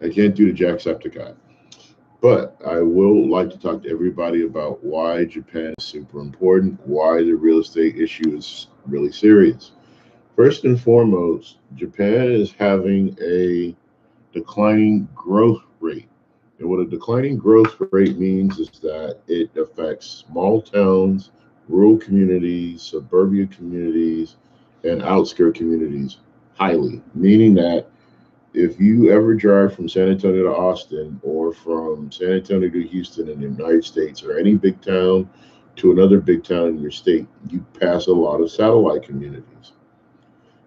I can't do the Jacksepticeye. But I will like to talk to everybody about why Japan is super important, why the real estate issue is really serious. First and foremost, Japan is having a declining growth rate. And what a declining growth rate means is that it affects small towns, rural communities, suburbia communities, and outskirt communities highly, meaning that if you ever drive from San Antonio to Austin or from San Antonio to Houston in the United States or any big town to another big town in your state, you pass a lot of satellite communities.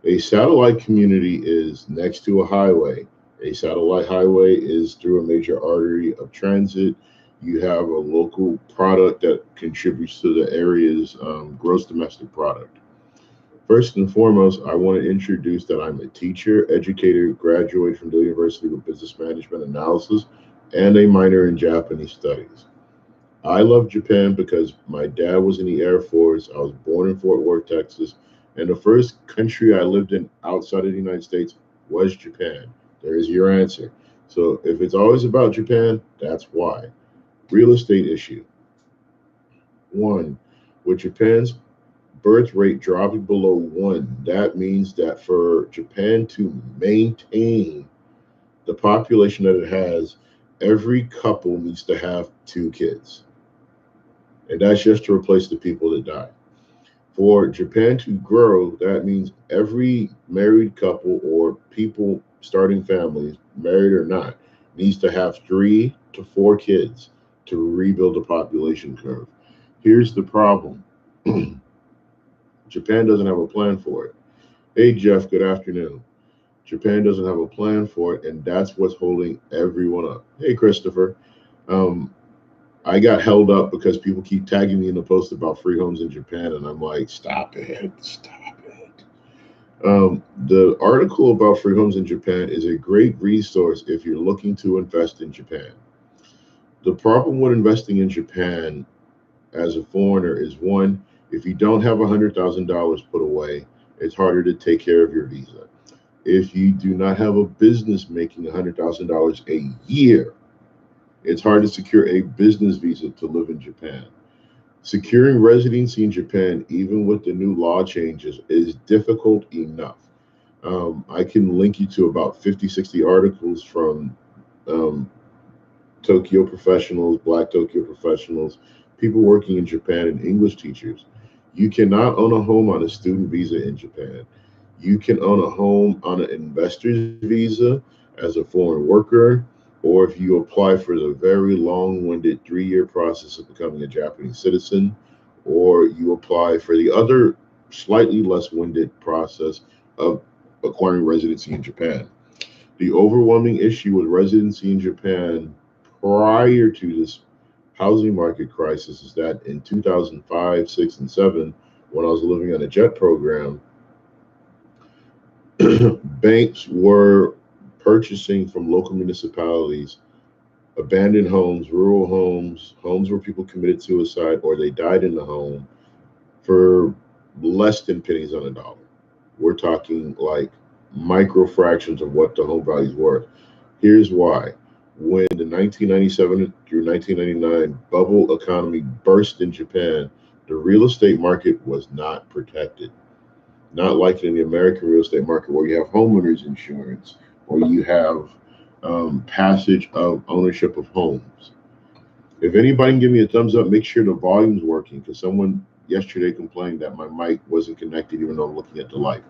A satellite community is next to a highway. A satellite highway is through a major artery of transit. You have a local product that contributes to the area's gross domestic product. First and foremost, I want to introduce that I'm a teacher, educator, graduate from the University with Business Management Analysis, and a minor in Japanese Studies. I love Japan because my dad was in the Air Force. I was born in Fort Worth, Texas, and the first country I lived in outside of the United States was Japan. There is your answer. So if it's always about Japan, that's why. Real estate issue. One, with Japan's birth rate dropping below one, that means that for Japan to maintain the population that it has, every couple needs to have two kids. And that's just to replace the people that die. For Japan to grow, that means every married couple or people starting families, married or not, needs to have 3 to 4 kids to rebuild the population curve. Here's the problem. Japan doesn't have a plan for it. Hey, Jeff, good afternoon. Japan doesn't have a plan for it, and that's what's holding everyone up. Hey, Christopher. Um, I got held up because people keep tagging me in the post about free homes in Japan, and I'm like, stop it, stop it. The article about free homes in Japan is a great resource if you're looking to invest in Japan. The problem with investing in Japan as a foreigner is one, if you don't have $100,000 put away, it's harder to take care of your visa. If you do not have a business making $100,000 a year, it's hard to secure a business visa to live in Japan. Securing residency in Japan, even with the new law changes, is difficult enough. I can link you to about 50, 60 articles from um, Tokyo professionals, Black Tokyo professionals, people working in Japan, and English teachers. You cannot own a home on a student visa in Japan. You can own a home on an investor's visa as a foreign worker, or if you apply for the very long winded 3 year process of becoming a Japanese citizen, or you apply for the other slightly less winded process of acquiring residency in Japan. The overwhelming issue with residency in Japan prior to this housing market crisis is that in 2005, 6, and 7, when I was living on a jet program, banks were purchasing from local municipalities abandoned homes, rural homes, homes where people committed suicide or they died in the home for less than pennies on a dollar. We're talking like micro fractions of what the home value is worth. Here's why. When the 1997 through 1999 bubble economy burst in Japan, the real estate market was not protected. Not like in the American real estate market where you have homeowners insurance or you have passage of ownership of homes. If anybody can give me a thumbs up, make sure the volume's working because someone yesterday complained that my mic wasn't connected even though I'm looking at the light.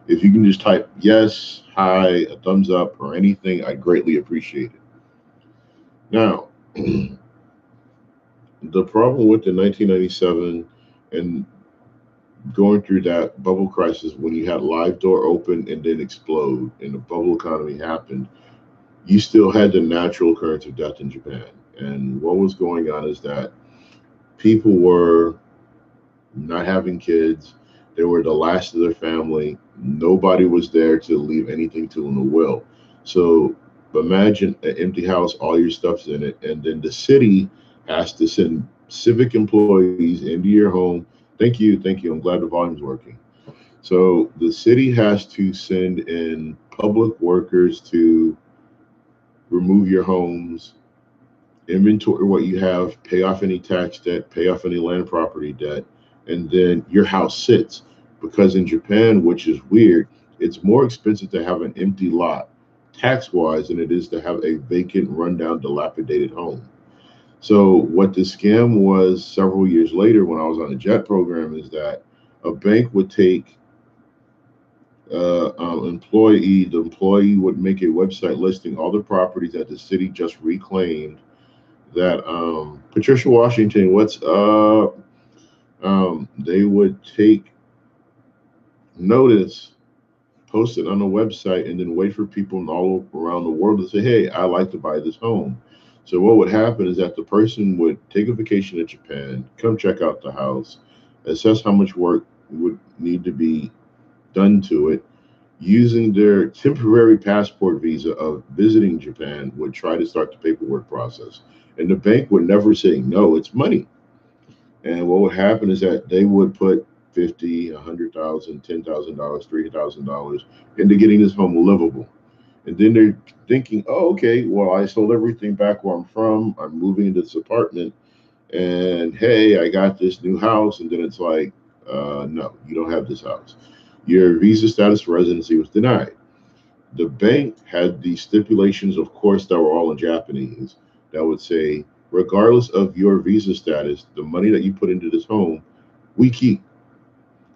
If you can just type yes, hi, a thumbs up, or anything, I'd greatly appreciate it. Now, the problem with the 1997 and going through that bubble crisis when you had live door open and then explode and the bubble economy happened, you still had the natural occurrence of death in Japan. And what was going on is that people were not having kids. They were the last of their family. Nobody was there to leave anything to in a will. So imagine an empty house, all your stuff's in it, and then the city has to send civic employees into your home. Thank you, thank you. I'm glad the volume's working. So the city has to send in public workers to remove your homes, inventory what you have, pay off any tax debt, pay off any land property debt, and then your house sits. Because in Japan, which is weird, it's more expensive to have an empty lot tax wise than it is to have a vacant, rundown, dilapidated home. So, what the scam was several years later when I was on the JET program is that a bank would take the employee would make a website listing all the properties that the city just reclaimed. That Patricia Washington, what's up? They would take notice, post it on the website, and then wait for people all around the world to say, "Hey, I like to buy this home." So what would happen is that the person would take a vacation to Japan, come check out the house, assess how much work would need to be done to it, using their temporary passport visa of visiting Japan, would try to start the paperwork process. And the bank would never say no, it's money. And what would happen is that they would put 50, 100,000, $10,000, $3,000 into getting this home livable. And then they're thinking, oh, okay, well, I sold everything back where I'm from. I'm moving into this apartment. And hey, I got this new house. And then it's like, no, you don't have this house. Your visa status for residency was denied. The bank had these stipulations, of course, that were all in Japanese, that would say, regardless of your visa status, the money that you put into this home, we keep.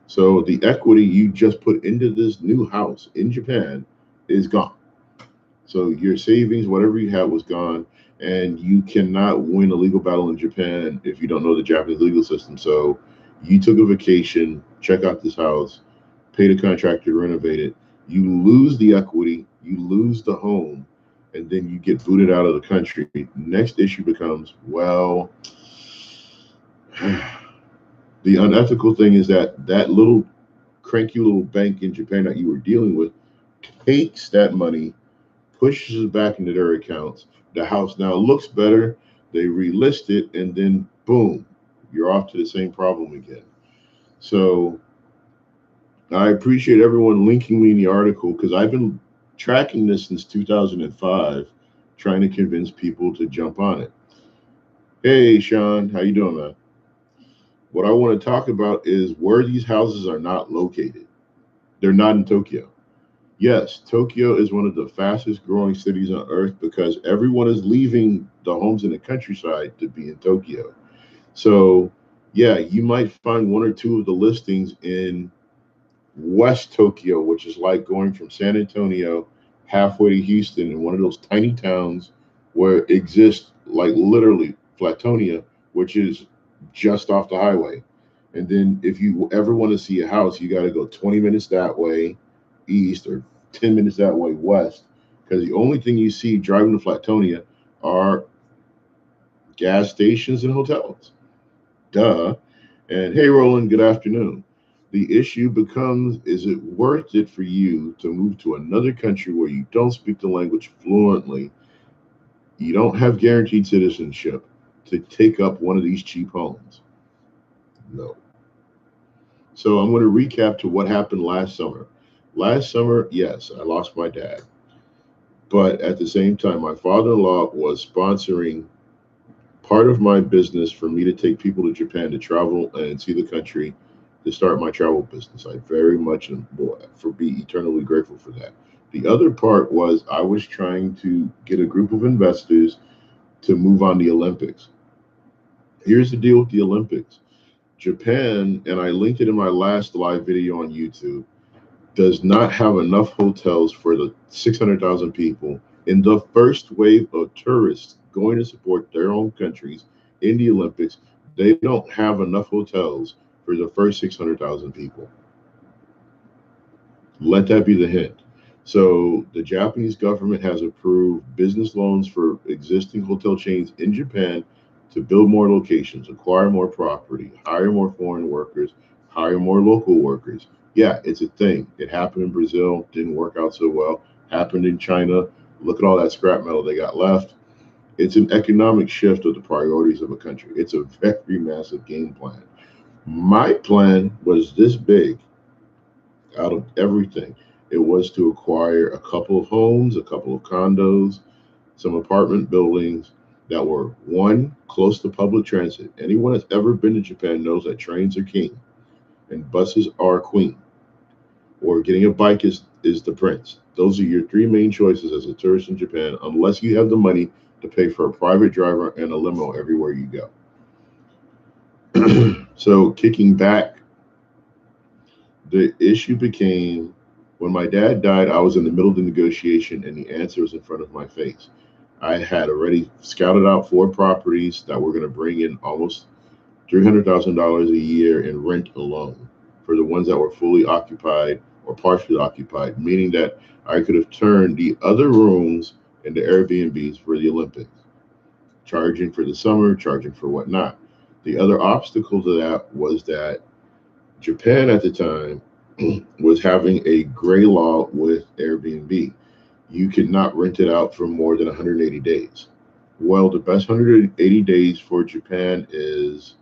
So the equity you just put into this new house in Japan is gone. So your savings, whatever you had, was gone, and you cannot win a legal battle in Japan if you don't know the Japanese legal system. So you took a vacation, check out this house, pay the contractor to renovate it. You lose the equity, you lose the home, and then you get booted out of the country. Next issue becomes, well, the unethical thing is that that little cranky little bank in Japan that you were dealing with takes that money, pushes it back into their accounts. The house now looks better. They relist it, and then boom, you're off to the same problem again. So I appreciate everyone linking me in the article because I've been tracking this since 2005, trying to convince people to jump on it. Hey, Sean, how you doing, man? What I want to talk about is where these houses are not located. They're not in Tokyo. Yes, Tokyo is one of the fastest growing cities on earth because everyone is leaving the homes in the countryside to be in Tokyo. So, yeah, you might find one or two of the listings in West Tokyo, which is like going from San Antonio halfway to Houston in one of those tiny towns where it exists like literally Flatonia, which is just off the highway. And then if you ever want to see a house, you got to go 20 minutes that way east or 10 minutes that way west, because the only thing you see driving to Flatonia are gas stations and hotels. Duh. And hey, Roland, good afternoon. The issue becomes, is it worth it for you to move to another country where you don't speak the language fluently, you don't have guaranteed citizenship, to take up one of these cheap homes? No. So I'm going to recap to what happened last summer. Last summer, yes, I lost my dad. But at the same time, my father-in-law was sponsoring part of my business for me to take people to Japan to travel and see the country, to start my travel business. I very much am for be eternally grateful for that. The other part was I was trying to get a group of investors to move on the Olympics. Here's the deal with the Olympics. Japan, and I linked it in my last live video on YouTube, does not have enough hotels for the 600,000 people in the first wave of tourists going to support their own countries in the Olympics. They don't have enough hotels for the first 600,000 people. Let that be the hint. So the Japanese government has approved business loans for existing hotel chains in Japan to build more locations, acquire more property, hire more foreign workers, hire more local workers. Yeah, it's a thing. It happened in Brazil, didn't work out so well. Happened in China. Look at all that scrap metal they got left. It's an economic shift of the priorities of a country. It's a very massive game plan. My plan was this big out of everything. It was to acquire a couple of homes, a couple of condos, some apartment buildings that were one close to public transit. Anyone that's ever been to Japan knows that trains are king and buses are queen, or getting a bike is the prince. Those are your three main choices as a tourist in Japan, unless you have the money to pay for a private driver and a limo everywhere you go. So kicking back, the issue became when my dad died, I was in the middle of the negotiation and the answer was in front of my face. I had already scouted out four properties that were going to bring in almost $300,000 a year in rent alone for the ones that were fully occupied or partially occupied, meaning that I could have turned the other rooms into Airbnbs for the Olympics, charging for the summer, charging for whatnot. The other obstacle to that was that Japan at the time was having a gray law with Airbnb. You could not rent it out for more than 180 days. Well, the best 180 days for Japan is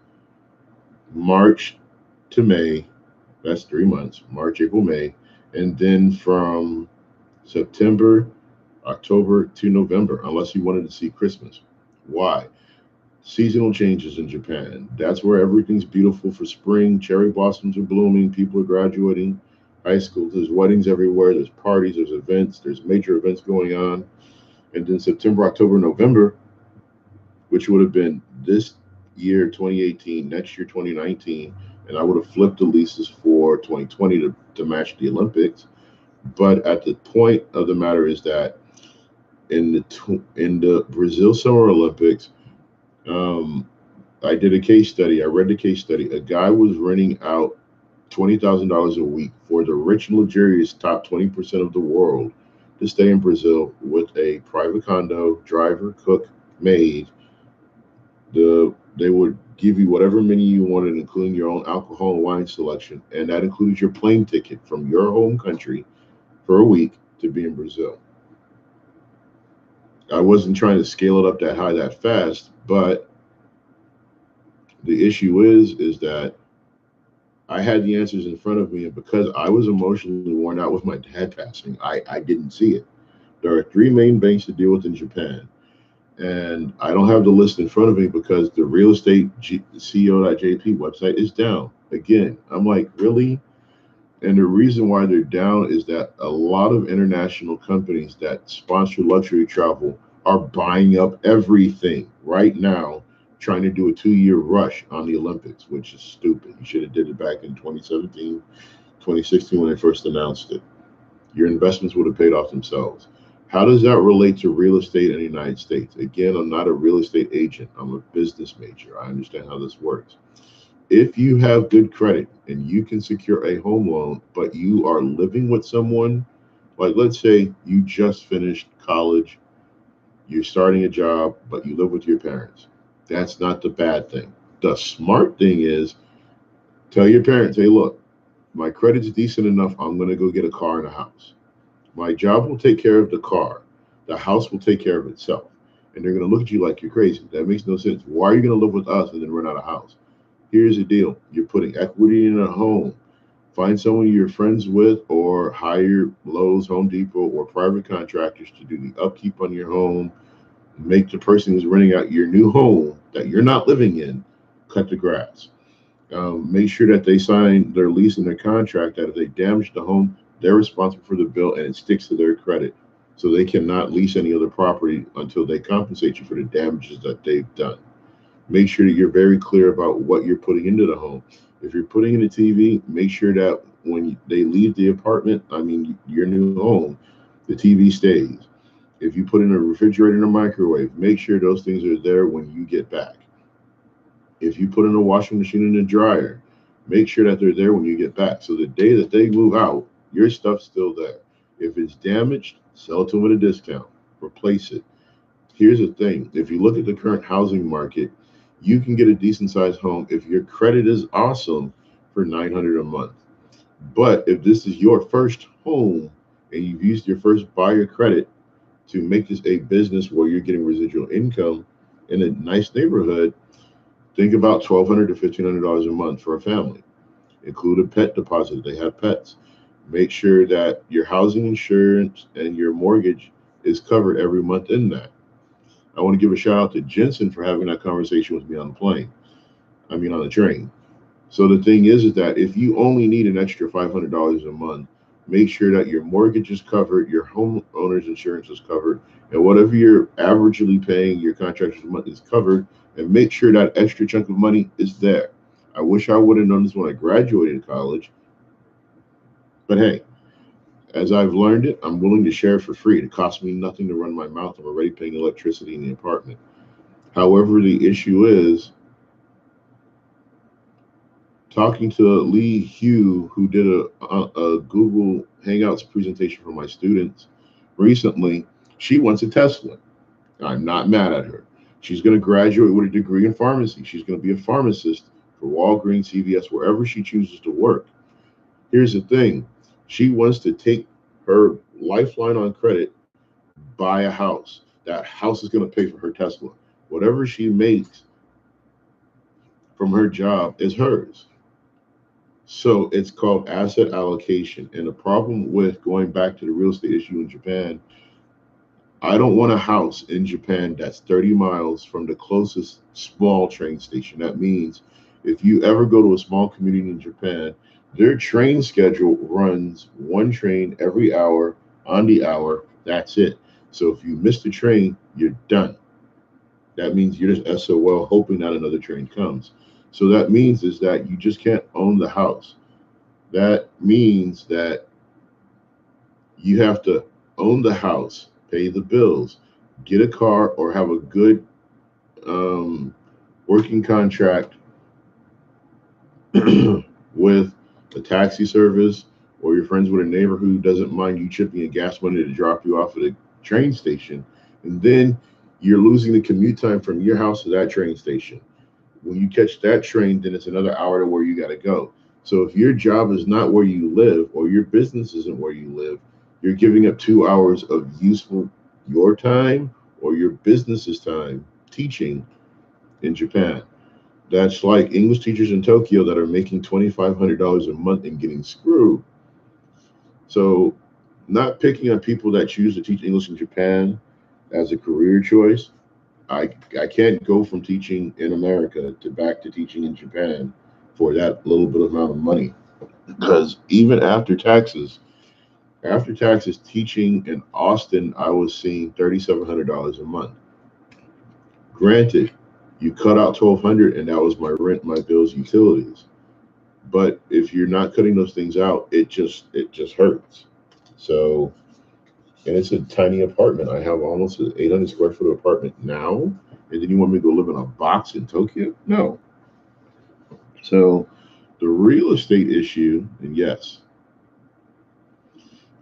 March to May. That's 3 months, March, April, May. And then from September, October to November, unless you wanted to see Christmas. Why? Seasonal changes in Japan. That's where everything's beautiful for spring. Cherry blossoms are blooming. People are graduating high school. There's weddings everywhere. There's parties. There's events. There's major events going on. And then September, October, November, which would have been this year, 2018, next year, 2019, and I would have flipped the leases for 2020 to match the Olympics. But at the point of the matter is that in the Brazil Summer Olympics, I did a case study. I read the case study. A guy was renting out $20,000 a week for the rich and luxurious top 20% of the world to stay in Brazil with a private condo, driver, cook, maid. They would give you whatever menu you wanted, including your own alcohol and wine selection, and that includes your plane ticket from your home country for a week to be in Brazil. I wasn't trying to scale it up that high that fast, but the issue is that I had the answers in front of me, and because I was emotionally worn out with my dad passing, I didn't see it. There are three main banks to deal with in Japan, and I don't have the list in front of me because the real estate CEO.jp website is down. Again, I'm like, really? And the reason why they're down is that a lot of international companies that sponsor luxury travel are buying up everything right now, trying to do a 2-year rush on the Olympics, which is stupid. You should have did it back in 2017, 2016 when they first announced it. Your investments would have paid off themselves. How does that relate to real estate in the United States? Again, I'm not a real estate agent. I'm a business major. I understand how this works. If you have good credit and you can secure a home loan, but you are living with someone, like let's say you just finished college, you're starting a job, but you live with your parents. That's not the bad thing. The smart thing is tell your parents, hey, look, my credit's decent enough. I'm going to go get a car and a house. My job will take care of the car. The house will take care of itself. And they're going to look at you like you're crazy. That makes no sense. Why are you going to live with us and then rent out a house? Here's the deal. You're putting equity in a home. Find someone you're friends with or hire Lowe's, Home Depot, or private contractors to do the upkeep on your home. Make the person who's renting out your new home that you're not living in cut the grass. Make sure that they sign their lease and their contract that if they damage the home, they're responsible for the bill and it sticks to their credit. So they cannot lease any other property until they compensate you for the damages that they've done. Make sure that you're very clear about what you're putting into the home. If you're putting in a TV, make sure that when they leave the apartment, your new home, the TV stays. If you put in a refrigerator and a microwave, make sure those things are there when you get back. If you put in a washing machine and a dryer, make sure that they're there when you get back. So the day that they move out, your stuff's still there. If it's damaged, sell it to them at a discount. Replace it. Here's the thing. If you look at the current housing market, you can get a decent sized home if your credit is awesome for $900 a month. But if this is your first home and you've used your first buyer credit to make this a business where you're getting residual income in a nice neighborhood, think about $1,200 to $1,500 a month for a family. Include a pet deposit if they have pets. Make sure that your housing insurance and your mortgage is covered every month in that. I want to give a shout out to Jensen for having that conversation with me on the plane. I mean, on the train. So the thing is that if you only need an extra $500 a month, make sure that your mortgage is covered, your homeowner's insurance is covered, and whatever you're averagely paying your contractors a month is covered, and make sure that extra chunk of money is there. I wish I would have known this when I graduated college, but hey, as I've learned it, I'm willing to share it for free. It costs me nothing to run my mouth. I'm already paying electricity in the apartment. However, the issue is talking to Lee Hugh, who did a Google Hangouts presentation for my students recently. She wants a Tesla. I'm not mad at her. She's going to graduate with a degree in pharmacy. She's going to be a pharmacist for Walgreens, CVS, wherever she chooses to work. Here's the thing. She wants to take her lifeline on credit, buy a house. That house is going to pay for her Tesla. Whatever she makes from her job is hers. So it's called asset allocation. And the problem with going back to the real estate issue in Japan, I don't want a house in Japan that's 30 miles from the closest small train station. That means if you ever go to a small community in Japan, their train schedule runs one train every hour on the hour. That's it. So if you miss the train, you're done. That means you're just SOL hoping that another train comes. So that means is that you just can't own the house. That means that you have to own the house, pay the bills, get a car, or have a good working contract with a taxi service, or you're friends with a neighbor who doesn't mind you chipping in gas money to drop you off at a train station. And then you're losing the commute time from your house to that train station. When you catch that train, then it's another hour to where you got to go. So if your job is not where you live, or your business isn't where you live, you're giving up 2 hours of useful your time or your business's time teaching in Japan. That's like English teachers in Tokyo that are making $2,500 a month and getting screwed. So not picking on people that choose to teach English in Japan as a career choice. I can't go from teaching in America to back to teaching in Japan for that little bit amount of money. Because even after taxes, teaching in Austin, I was seeing $3,700 a month. Granted, you cut out $1,200 and that was my rent, my bills, utilities. But if you're not cutting those things out, it just hurts. So, and it's a tiny apartment. I have almost an 800 square foot apartment now. And then you want me to go live in a box in Tokyo? No. So the real estate issue, and yes,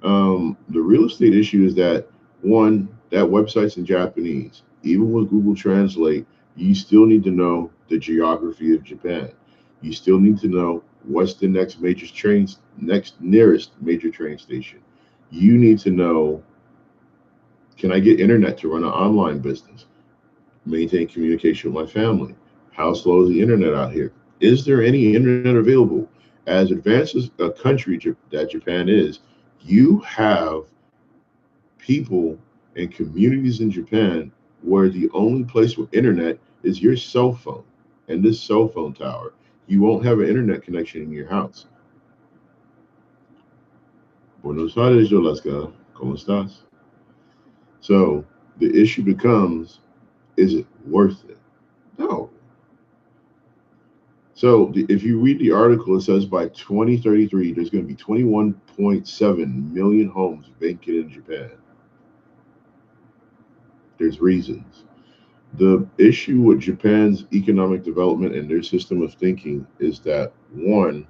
the real estate issue is that one, that website's in Japanese. Even with Google Translate, you still need to know the geography of Japan. You still need to know what's the next nearest major train station. You need to know, can I get internet to run an online business? Maintain communication with my family. How slow is the internet out here? Is there any internet available? As advanced as a country that Japan is, you have people and communities in Japan where the only place with internet is your cell phone and this cell phone tower. You won't have an internet connection in your house. Buenos Aires, Jolaska. ¿Cómo estás? So the issue becomes, is it worth it? No. So if you read the article, it says by 2033, there's going to be 21.7 million homes vacant in Japan. There's reasons. The issue with Japan's economic development and their system of thinking is that, one,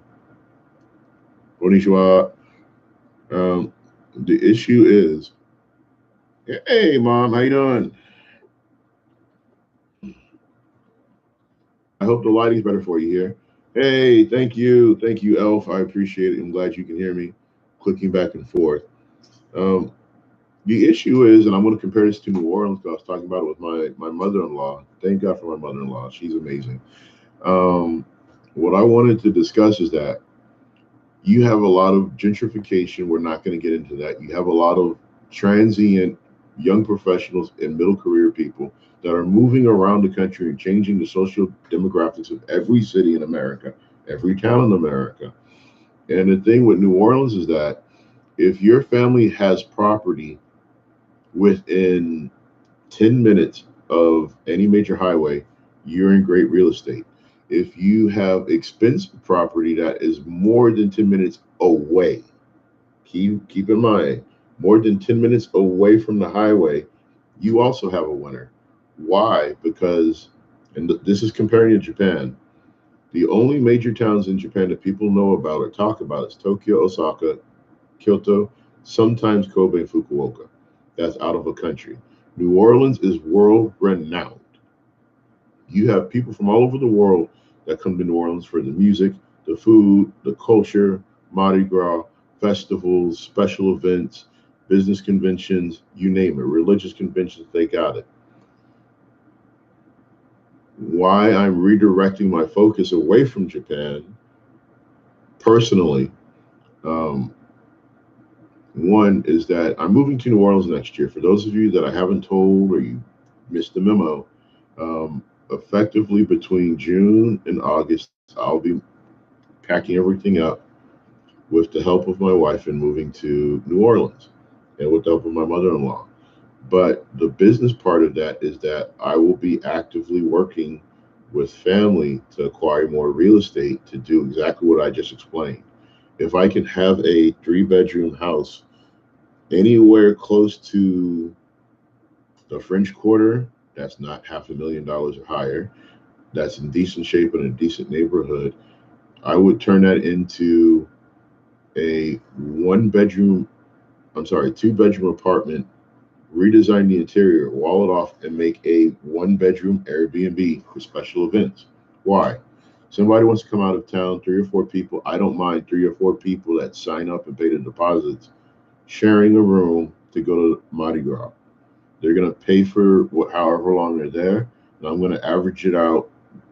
konnichiwa, the issue is, hey, Mom, how you doing? I hope the lighting's better for you here. Hey, thank you, Elf. I appreciate it. I'm glad you can hear me clicking back and forth. The issue is, and I'm going to compare this to New Orleans because I was talking about it with my mother-in-law. Thank God for my mother-in-law. She's amazing. What I wanted to discuss is that you have a lot of gentrification. We're not going to get into that. You have a lot of transient young professionals and middle career people that are moving around the country and changing the social demographics of every city in America, every town in America. And the thing with New Orleans is that if your family has property within 10 minutes of any major highway, you're in great real estate. If you have expensive property that is more than 10 minutes away, keep in mind, more than 10 minutes away from the highway, you also have a winner. Why? Because, and this is comparing to Japan, the only major towns in Japan that people know about or talk about is Tokyo, Osaka, Kyoto, sometimes Kobe and Fukuoka. That's out of a country. New Orleans is world renowned. You have people from all over the world that come to New Orleans for the music, the food, the culture, Mardi Gras, festivals, special events, business conventions, you name it, religious conventions, they got it. Why I'm redirecting my focus away from Japan, personally, um, one is that I'm moving to New Orleans next year. For those of you that I haven't told or you missed the memo, effectively between June and August, I'll be packing everything up with the help of my wife and moving to New Orleans and with the help of my mother-in-law. But the business part of that is that I will be actively working with family to acquire more real estate to do exactly what I just explained. If I can have a 3-bedroom house anywhere close to the French Quarter, that's not $500,000 or higher, that's in decent shape in a decent neighborhood, I would turn that into a 1 bedroom, I'm sorry, 2 bedroom apartment, redesign the interior, wall it off, and make a 1 bedroom Airbnb for special events. Why? Somebody wants to come out of town, 3 or 4 people. I don't mind 3 or 4 people that sign up and pay the deposits, sharing a room to go to Mardi Gras. They're going to pay for however long they're there, and I'm going to average it out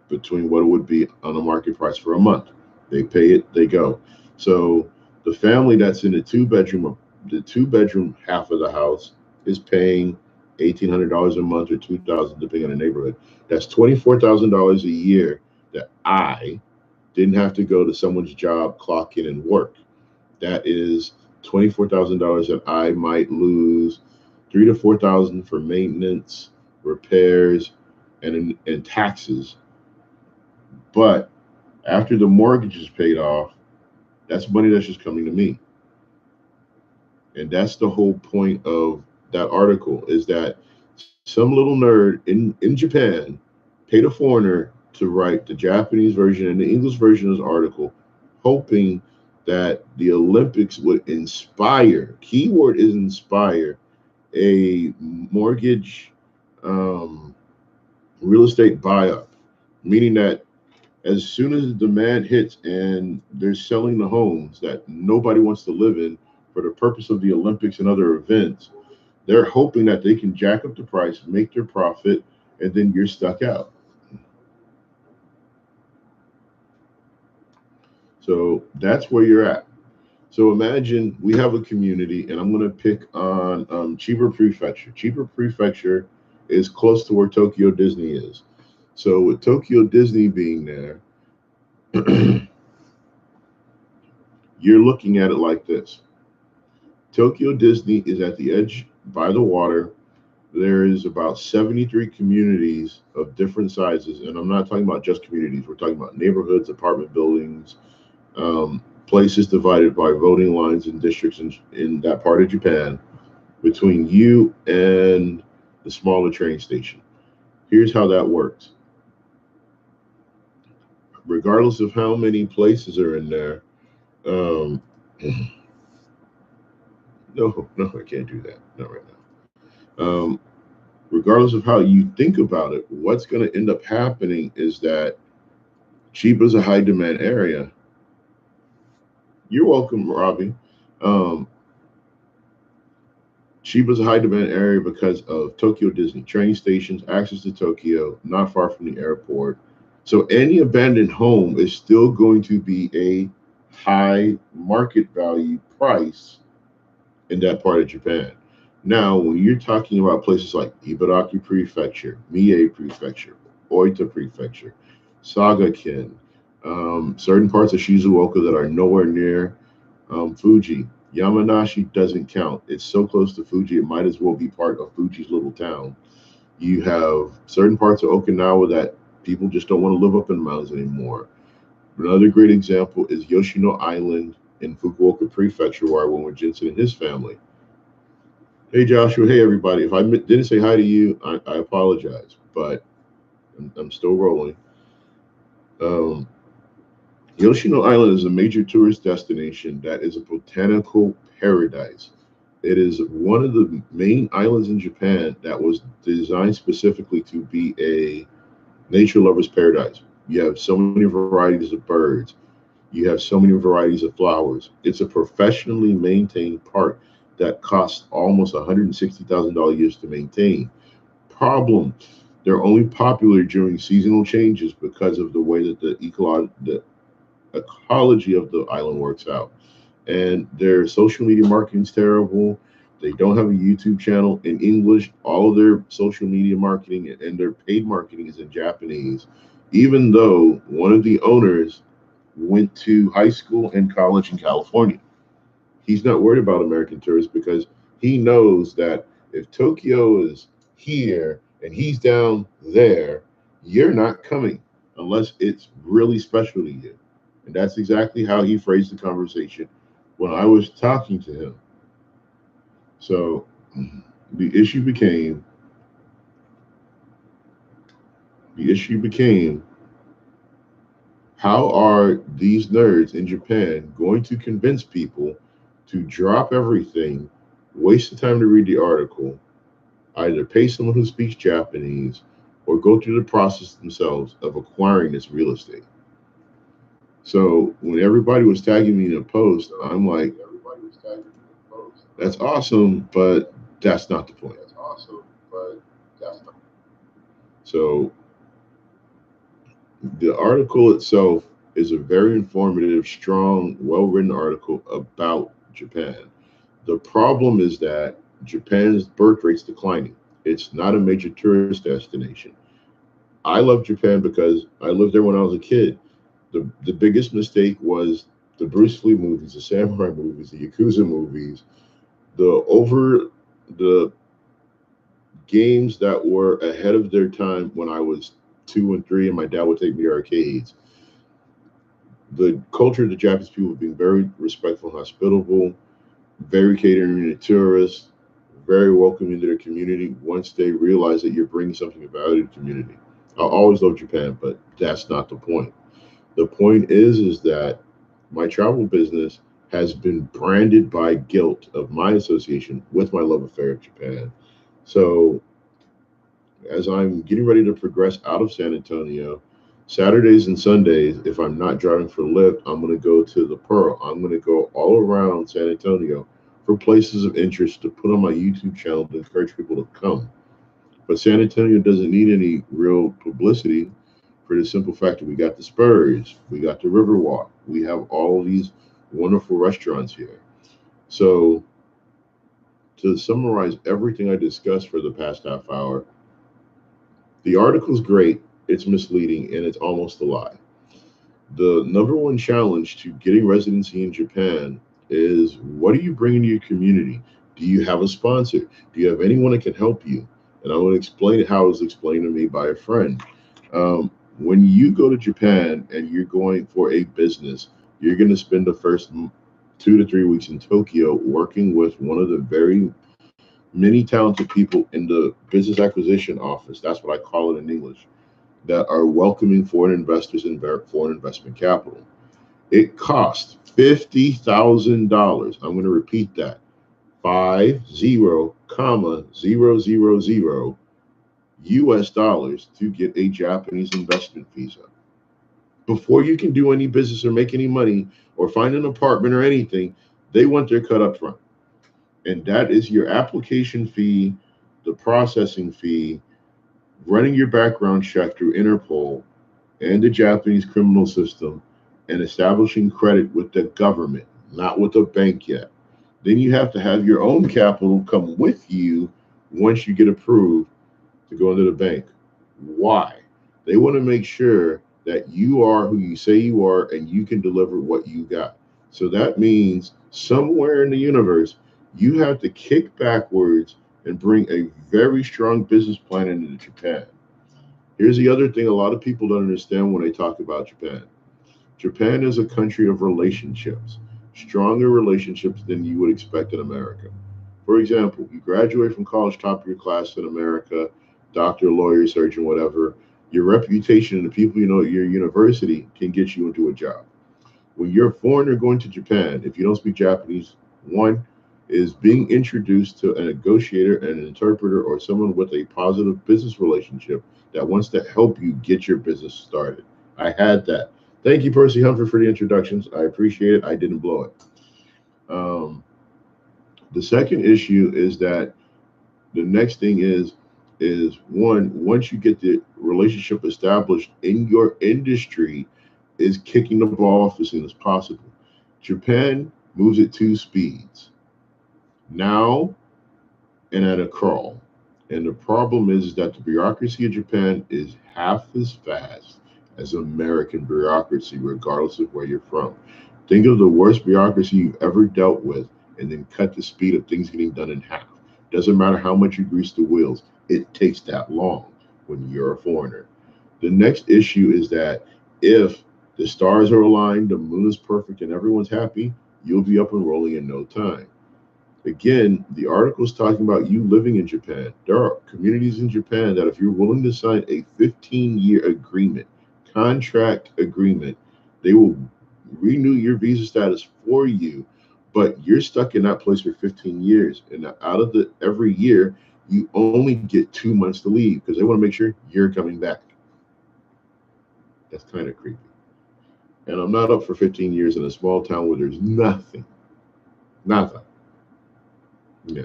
between what it would be on the market price for a month. They pay it, they go. So the family that's in the 2 bedroom half of the house is paying $1,800 a month or $2,000 depending on the neighborhood. That's $24,000 a year that I didn't have to go to someone's job, clock in, and work. That is $24,000 that I might lose 3 to 4 thousand for maintenance, repairs, and taxes. But after the mortgage is paid off, that's money that's just coming to me. And that's the whole point of that article, is that some little nerd in Japan paid a foreigner to write the Japanese version and the English version of this article, hoping that the Olympics would inspire, keyword is inspire, a mortgage um, real estate buy up, meaning that as soon as the demand hits and they're selling the homes that nobody wants to live in for the purpose of the Olympics and other events, they're hoping that they can jack up the price, make their profit, and then you're stuck out. So that's where you're at. So imagine we have a community, and I'm going to pick on Chiba Prefecture. Chiba Prefecture is close to where Tokyo Disney is. So with Tokyo Disney being there, you're looking at it like this. Tokyo Disney is at the edge by the water. There is about 73 communities of different sizes, and I'm not talking about just communities. We're talking about neighborhoods, apartment buildings, places divided by voting lines and districts in that part of Japan between you and the smaller train station. Here's how that works. Regardless of how many places are in there, um, no, I can't do that. Not right now. Regardless of how you think about it, what's going to end up happening is that Chiba is a high demand area. You're welcome, Robbie. Um, Chiba is a high demand area because of Tokyo Disney train stations, access to Tokyo, not far from the airport. So any abandoned home is still going to be a high market value price in that part of Japan. Now, when you're talking about places like Ibaraki Prefecture, Mie Prefecture, Oita Prefecture, Sagakin, certain parts of Shizuoka that are nowhere near Fuji, Yamanashi doesn't count. It's so close to Fuji, it might as well be part of Fuji's little town. You have certain parts of Okinawa that people just don't want to live up in the mountains anymore. Another great example is Yoshino Island in Fukuoka Prefecture, where I went with Jensen and his family. Hey Joshua, hey everybody. If I didn't say hi to you, I apologize, but I'm still rolling. Um, Yoshino Island is a major tourist destination that is a botanical paradise. It is one of the main islands in Japan that was designed specifically to be a nature lover's paradise. You have so many varieties of birds, you have so many varieties of flowers. It's a professionally maintained park that costs almost $160,000 a year to maintain. Problem, they're only popular during seasonal changes because of the way that the ecology of the island works out. And their social media marketing is terrible. They don't have a YouTube channel in English. All of their social media marketing and their paid marketing is in Japanese, even though one of the owners went to high school and college in California. He's not worried about American tourists because he knows that if Tokyo is here and he's down there, you're not coming unless it's really special to you. And that's exactly how he phrased the conversation when I was talking to him. So the issue became the issue became how are these nerds in Japan going to convince people to drop everything, waste the time to read the article, either pay someone who speaks Japanese or go through the process themselves of acquiring this real estate? So when everybody was tagging me in a post, I'm like, that's awesome, but that's not the point. So the article itself is a very informative, strong, well written article about Japan. The problem is that Japan's birth rate's declining. It's not a major tourist destination. I love Japan because I lived there when I was a kid. The biggest mistake was the Bruce Lee movies, the samurai movies, the Yakuza movies, the games that were ahead of their time when I was 2 and 3, and my dad would take me to arcades. The culture of the Japanese people being very respectful and hospitable, very catering to tourists, very welcoming to their community once they realize that you're bringing something of value to the community. I always love Japan, but that's not the point. The point is that my travel business has been branded by guilt of my association with my love affair of Japan. So as I'm getting ready to progress out of San Antonio, Saturdays and Sundays, if I'm not driving for Lyft, I'm going to go to the Pearl. I'm going to go all around San Antonio for places of interest to put on my YouTube channel to encourage people to come. But San Antonio doesn't need any real publicity for the simple fact that we got the Spurs, we got the Riverwalk, we have all these wonderful restaurants here. So, to summarize everything I discussed for the past half hour, the article's great, it's misleading, and it's almost a lie. The number one challenge to getting residency in Japan is what are you bringing to your community? Do you have a sponsor? Do you have anyone that can help you? And I want to explain how it was explained to me by a friend. When you go to Japan and you're going for a business, you're going to spend the first 2 to 3 weeks in Tokyo working with one of the very many talented people in the business acquisition office. That's what I call it in English, that are welcoming foreign investors and foreign investment capital. It costs $50,000. I'm going to repeat that: 50,000 US dollars to get a Japanese investment visa. Before you can do any business or make any money or find an apartment or anything, they want their cut up front. And that is your application fee, the processing fee, running your background check through Interpol and the Japanese criminal system, and establishing credit with the government, not with a bank yet. Then you have to have your own capital come with you once you get approved to go into the bank. Why? They want to make sure that you are who you say you are and you can deliver what you got. So that means somewhere in the universe, you have to kick backwards and bring a very strong business plan into Japan. Here's the other thing a lot of people don't understand when they talk about Japan. Japan is a country of relationships, stronger relationships than you would expect in America. For example, you graduate from college, top of your class in America, doctor, lawyer, surgeon, whatever. Your reputation and the people you know at your university can get you into a job. When you're a foreigner going to Japan, if you don't speak Japanese, one is being introduced to a negotiator and an interpreter or someone with a positive business relationship that wants to help you get your business started. I had that. Thank you, Percy Humphrey, for the introductions. I appreciate it. I didn't blow it. Um, the second issue is that the next thing is one, once you get the relationship established in your industry, is kicking the ball off as soon as possible. Japan moves at two speeds, now and at a crawl. And the problem is that the bureaucracy of Japan is half as fast as American bureaucracy, regardless of where you're from. Think of the worst bureaucracy you've ever dealt with and then cut the speed of things getting done in half. Doesn't matter how much you grease the wheels, it takes that long when you're a foreigner. The next issue is that if the stars are aligned, the moon is perfect, and everyone's happy, you'll be up and rolling in no time. Again, the article is talking about you living in Japan. There are communities in Japan that if you're willing to sign a 15-year agreement, contract agreement, they will renew your visa status for you, but you're stuck in that place for 15 years. And out of the every year, you only get 2 months to leave because they want to make sure you're coming back. That's kind of creepy. And I'm not up for 15 years in a small town where there's nothing. Nothing. Yeah.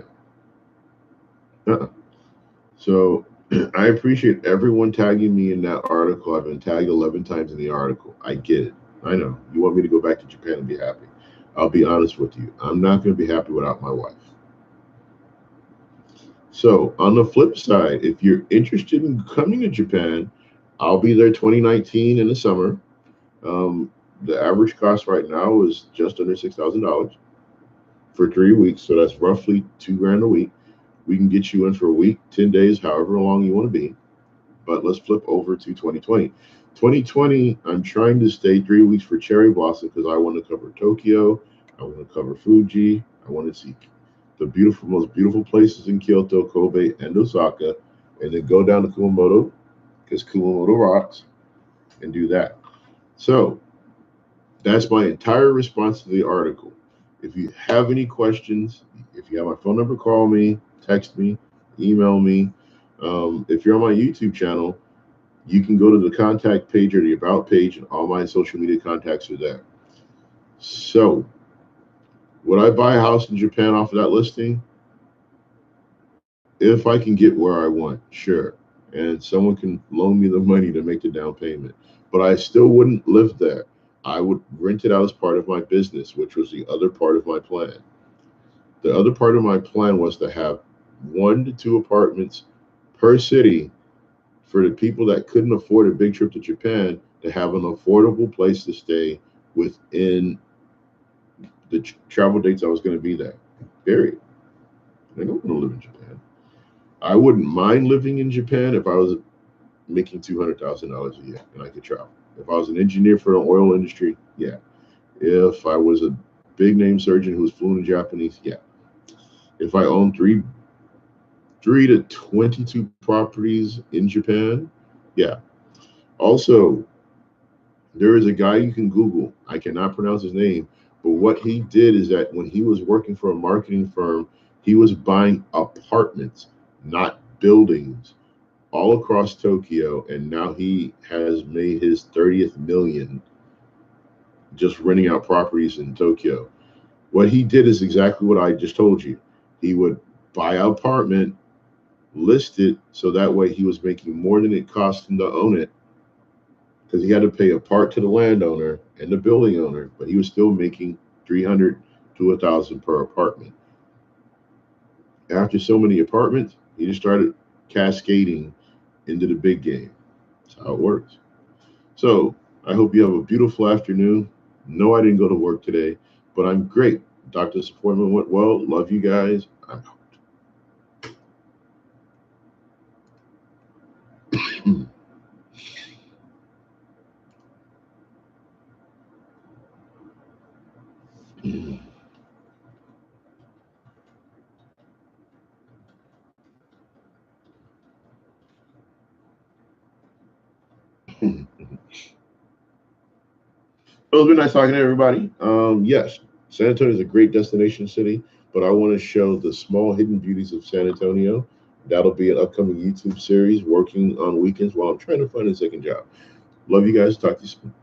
So I appreciate everyone tagging me in that article. I've been tagged 11 times in the article. I get it. I know. You want me to go back to Japan and be happy. I'll be honest with you. I'm not going to be happy without my wife. So on the flip side, if you're interested in coming to Japan, I'll be there 2019 in the summer. The average cost right now is just under $6,000 for 3 weeks. So that's roughly $2,000 a week. We can get you in for a week, 10 days, however long you want to be. But let's flip over to 2020. 2020, I'm trying to stay 3 weeks for Cherry Blossom because I want to cover Tokyo. I want to cover Fuji. I want to see the most beautiful places in Kyoto, Kobe, and Osaka, and then go down to Kumamoto because Kumamoto rocks and do that. So that's my entire response to the article. If you have any questions, if you have my phone number, call me, text me, email me. If you're on my YouTube channel, you can go to the contact page or the about page, and all my social media contacts are there. So, would I buy a house in Japan off of that listing? If I can get where I want, sure. And someone can loan me the money to make the down payment. But I still wouldn't live there. I would rent it out as part of my business, which was the other part of my plan. The other part of my plan was to have 1 to 2 apartments per city for the people that couldn't afford a big trip to Japan to have an affordable place to stay within the travel dates I was going to be there. Period. I don't want to live in Japan. I wouldn't mind living in Japan if I was making $200,000 a year and I could travel. If I was an engineer for the oil industry, yeah. If I was a big name surgeon who was fluent in Japanese, yeah. If I owned 3 to 22 properties in Japan, yeah. Also, there is a guy you can Google. I cannot pronounce his name, but what he did is that when he was working for a marketing firm, he was buying apartments, not buildings, all across Tokyo, and now he has made his 30th million just renting out properties in Tokyo. What he did is exactly what I just told you. He would buy an apartment, list it, so that way he was making more than it cost him to own it, because he had to pay a part to the landowner and the building owner, but he was still making 300 to 1,000 per apartment. After so many apartments, he just started cascading into the big game. That's how it works. So I hope you have a beautiful afternoon. No, I didn't go to work today, but I'm great. Doctor's appointment went well. Love you guys. I'm out. It was been nice talking to everybody. Yes, San Antonio is a great destination city, but I want to show the small hidden beauties of San Antonio. That'll be an upcoming YouTube series working on weekends while I'm trying to find a second job. Love you guys. Talk to you soon.